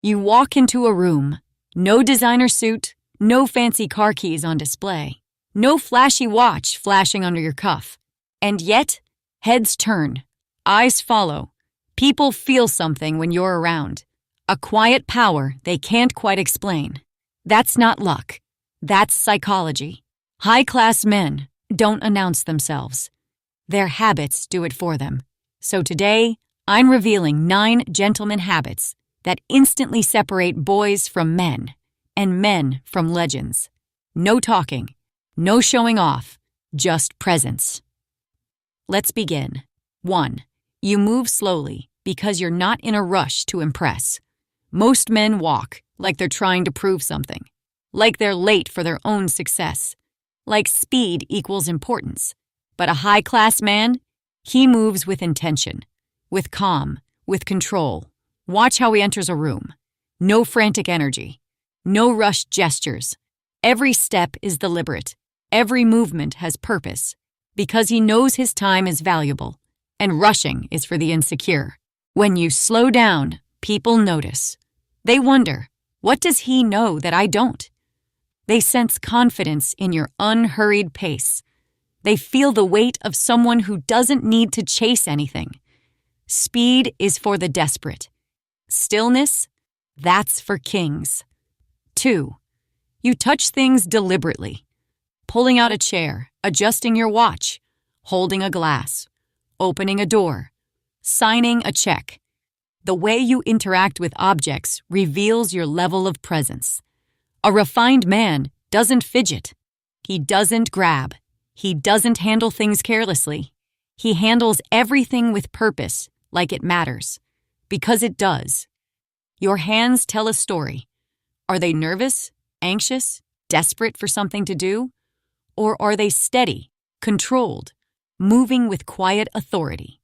You walk into a room. No designer suit, no fancy car keys on display, no flashy watch flashing under your cuff. And yet, heads turn, eyes follow. People feel something when you're around. A quiet power they can't quite explain. That's not luck. That's psychology. High-class men don't announce themselves. Their habits do it for them. So today, I'm revealing 9 gentleman habits that instantly separate boys from men and men from legends. No talking, no showing off, just presence. Let's begin. 1. You move slowly because you're not in a rush to impress. Most men walk like they're trying to prove something, like they're late for their own success, like speed equals importance. But a high-class man, he moves with intention, with calm, with control. Watch how he enters a room. No frantic energy, no rushed gestures. Every step is deliberate. Every movement has purpose, because he knows his time is valuable, and rushing is for the insecure. When you slow down, people notice. They wonder, what does he know that I don't? They sense confidence in your unhurried pace. They feel the weight of someone who doesn't need to chase anything. Speed is for the desperate. Stillness, that's for kings. 2. You touch things deliberately. Pulling out a chair, adjusting your watch, holding a glass, opening a door, signing a check. The way you interact with objects reveals your level of presence. A refined man doesn't fidget. He doesn't grab. He doesn't handle things carelessly. He handles everything with purpose, like it matters. Because it does. Your hands tell a story. Are they nervous, anxious, desperate for something to do? Or are they steady, controlled, moving with quiet authority?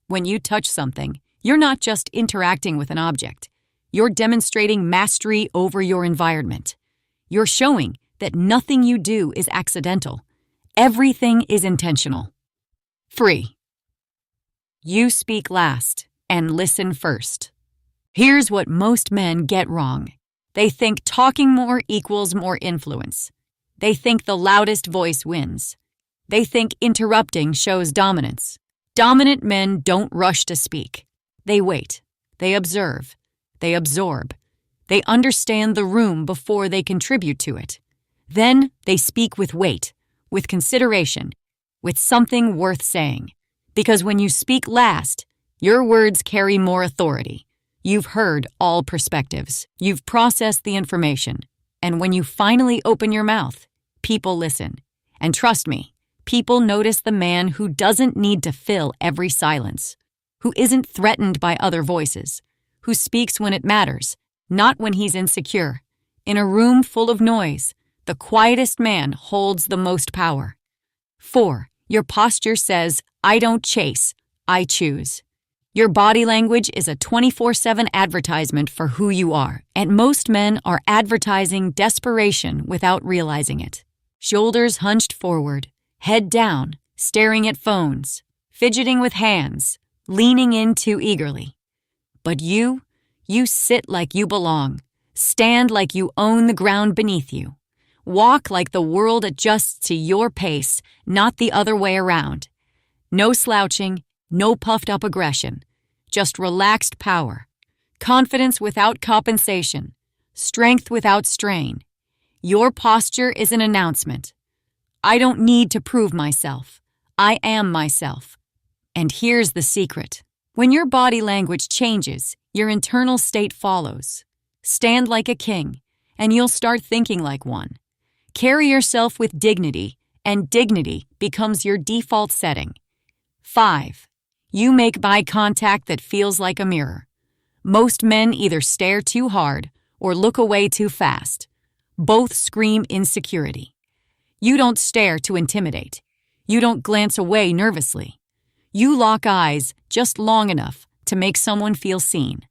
When you touch something, you're not just interacting with an object. You're demonstrating mastery over your environment. You're showing that nothing you do is accidental. Everything is intentional. 3. You speak last and listen first. Here's what most men get wrong. They think talking more equals more influence. They think the loudest voice wins. They think interrupting shows dominance. Dominant men don't rush to speak. They wait. They observe. They absorb. They understand the room before they contribute to it. Then they speak with weight, with consideration, with something worth saying. Because when you speak last, your words carry more authority. You've heard all perspectives. You've processed the information. And when you finally open your mouth, people listen. And trust me, people notice the man who doesn't need to fill every silence, who isn't threatened by other voices, who speaks when it matters, not when he's insecure. In a room full of noise, the quietest man holds the most power. 4. Your posture says, I don't chase, I choose. Your body language is a 24/7 advertisement for who you are, and most men are advertising desperation without realizing it. Shoulders hunched forward, head down, staring at phones, fidgeting with hands, leaning in too eagerly. But you sit like you belong, stand like you own the ground beneath you. Walk like the world adjusts to your pace, not the other way around. No slouching, no puffed-up aggression, just relaxed power, confidence without compensation, strength without strain. Your posture is an announcement. I don't need to prove myself. I am myself. And here's the secret. When your body language changes, your internal state follows. Stand like a king, and you'll start thinking like one. Carry yourself with dignity, and dignity becomes your default setting. 5. You make eye contact that feels like a mirror. Most men either stare too hard or look away too fast. Both scream insecurity. You don't stare to intimidate. You don't glance away nervously. You lock eyes just long enough to make someone feel seen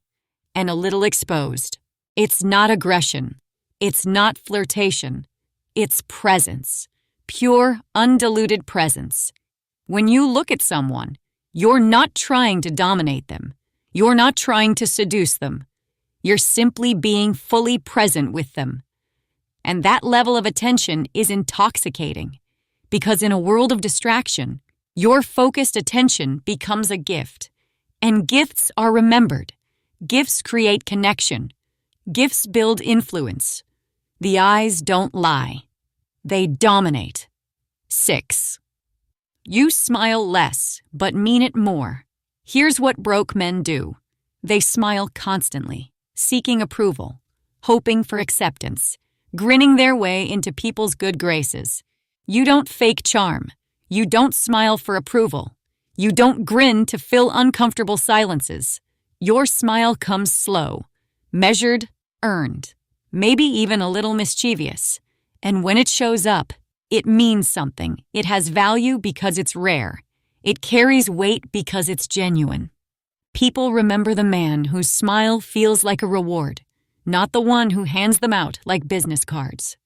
and a little exposed. It's not aggression. It's not flirtation. It's presence. Pure, undiluted presence. When you look at someone, you're not trying to dominate them. You're not trying to seduce them. You're simply being fully present with them. And that level of attention is intoxicating, because in a world of distraction, your focused attention becomes a gift. And gifts are remembered. Gifts create connection. Gifts build influence. The eyes don't lie. They dominate. 6. You smile less, but mean it more. Here's what broke men do. They smile constantly, seeking approval, hoping for acceptance, grinning their way into people's good graces. You don't fake charm. You don't smile for approval. You don't grin to fill uncomfortable silences. Your smile comes slow, measured, earned, maybe even a little mischievous. And when it shows up, it means something. It has value because it's rare. It carries weight because it's genuine. People remember the man whose smile feels like a reward, not the one who hands them out like business cards.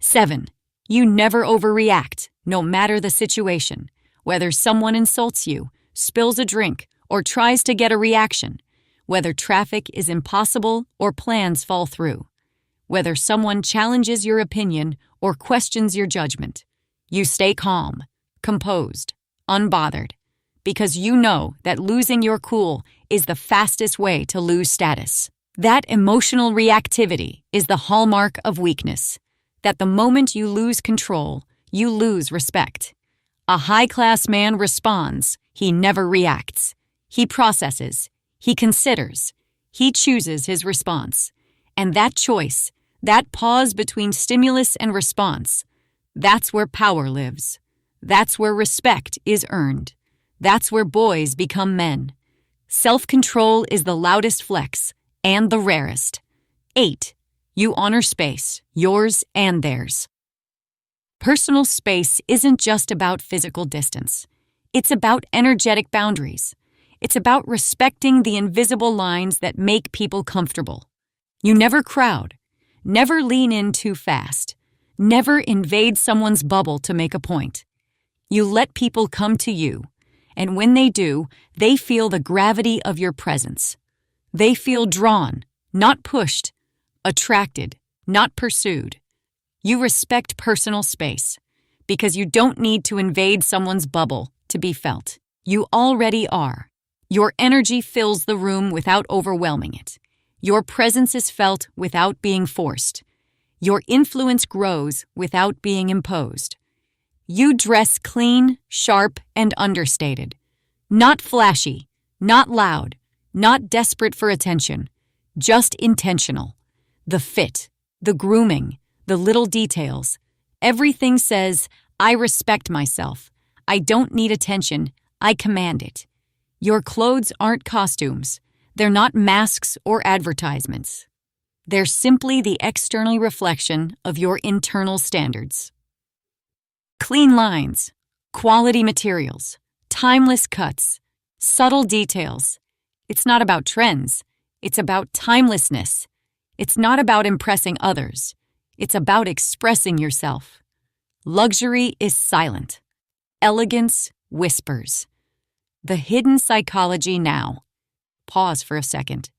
7. You never overreact, no matter the situation. Whether someone insults you, spills a drink, or tries to get a reaction. Whether traffic is impossible or plans fall through. Whether someone challenges your opinion or questions your judgment. You stay calm, composed, unbothered, because you know that losing your cool is the fastest way to lose status. That emotional reactivity is the hallmark of weakness, that the moment you lose control, you lose respect. A high-class man responds, he never reacts. He processes, he considers, he chooses his response. And that choice, that pause between stimulus and response, that's where power lives. That's where respect is earned. That's where boys become men. Self-control is the loudest flex and the rarest. 8. You honor space, yours and theirs. Personal space isn't just about physical distance. It's about energetic boundaries. It's about respecting the invisible lines that make people comfortable. You never crowd, never lean in too fast, never invade someone's bubble to make a point. You let people come to you, and when they do, they feel the gravity of your presence. They feel drawn, not pushed, attracted, not pursued. You respect personal space because you don't need to invade someone's bubble to be felt. You already are. Your energy fills the room without overwhelming it. Your presence is felt without being forced. Your influence grows without being imposed. You dress clean, sharp, and understated. Not flashy, not loud, not desperate for attention, just intentional. The fit, the grooming, the little details. Everything says, I respect myself. I don't need attention. I command it. Your clothes aren't costumes. They're not masks or advertisements. They're simply the external reflection of your internal standards. Clean lines, quality materials, timeless cuts, subtle details. It's not about trends. It's about timelessness. It's not about impressing others. It's about expressing yourself. Luxury is silent. Elegance whispers. The hidden psychology now. Pause for a second.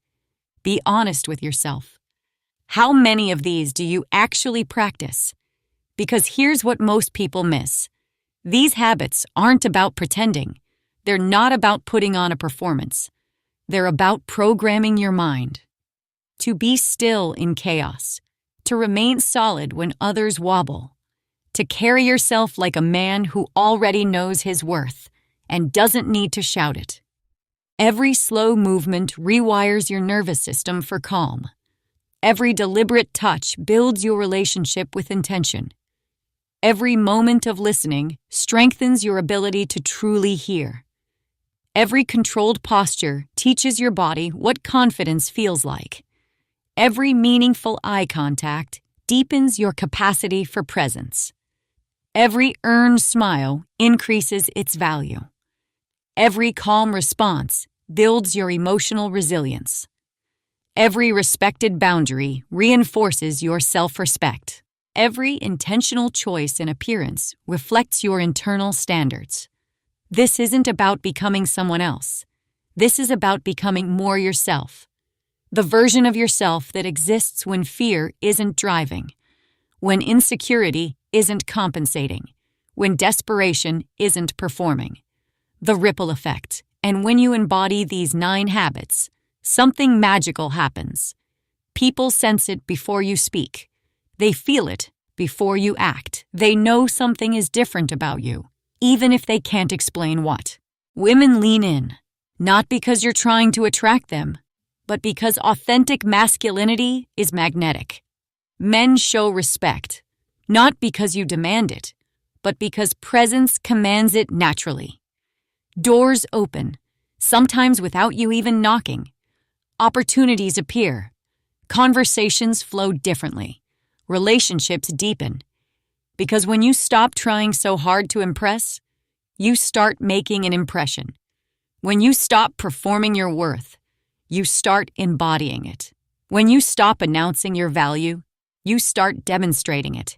Be honest with yourself. How many of these do you actually practice? Because here's what most people miss. These habits aren't about pretending. They're not about putting on a performance. They're about programming your mind. To be still in chaos. To remain solid when others wobble. To carry yourself like a man who already knows his worth and doesn't need to shout it. Every slow movement rewires your nervous system for calm. Every deliberate touch builds your relationship with intention. Every moment of listening strengthens your ability to truly hear. Every controlled posture teaches your body what confidence feels like. Every meaningful eye contact deepens your capacity for presence. Every earned smile increases its value. Every calm response builds your emotional resilience. Every respected boundary reinforces your self-respect. Every intentional choice in appearance reflects your internal standards. This isn't about becoming someone else. This is about becoming more yourself. The version of yourself that exists when fear isn't driving, when insecurity isn't compensating, when desperation isn't performing. The ripple effect. And when you embody these 9 habits, something magical happens. People sense it before you speak. They feel it before you act. They know something is different about you, even if they can't explain what. Women lean in, not because you're trying to attract them, but because authentic masculinity is magnetic. Men show respect, not because you demand it, but because presence commands it naturally. Doors open, sometimes without you even knocking. Opportunities appear. Conversations flow differently. Relationships deepen. Because when you stop trying so hard to impress, you start making an impression. When you stop performing your worth, you start embodying it. When you stop announcing your value, you start demonstrating it.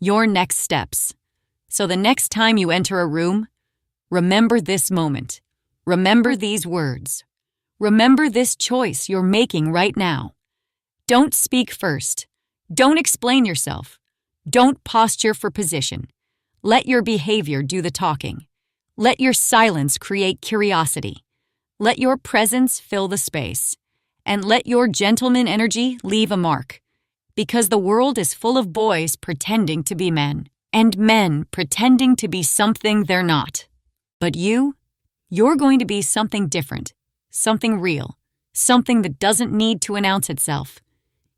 Your next steps. So the next time you enter a room, remember this moment. Remember these words. Remember this choice you're making right now. Don't speak first. Don't explain yourself. Don't posture for position. Let your behavior do the talking. Let your silence create curiosity. Let your presence fill the space. And let your gentleman energy leave a mark. Because the world is full of boys pretending to be men, and men pretending to be something they're not. But you're going to be something different, something real, something that doesn't need to announce itself.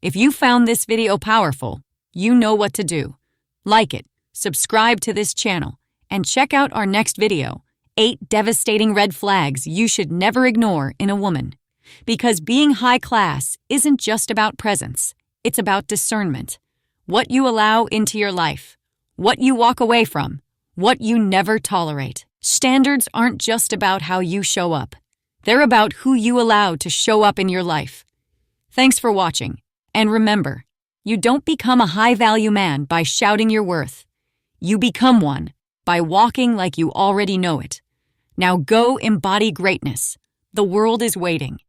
If you found this video powerful, you know what to do. Like it, subscribe to this channel, and check out our next video, 8 devastating red flags you should never ignore in a woman. Because being high class isn't just about presence, it's about discernment. What you allow into your life, what you walk away from, what you never tolerate. Standards aren't just about how you show up. They're about who you allow to show up in your life. Thanks for watching. And remember, you don't become a high-value man by shouting your worth. You become one by walking like you already know it. Now go embody greatness. The world is waiting.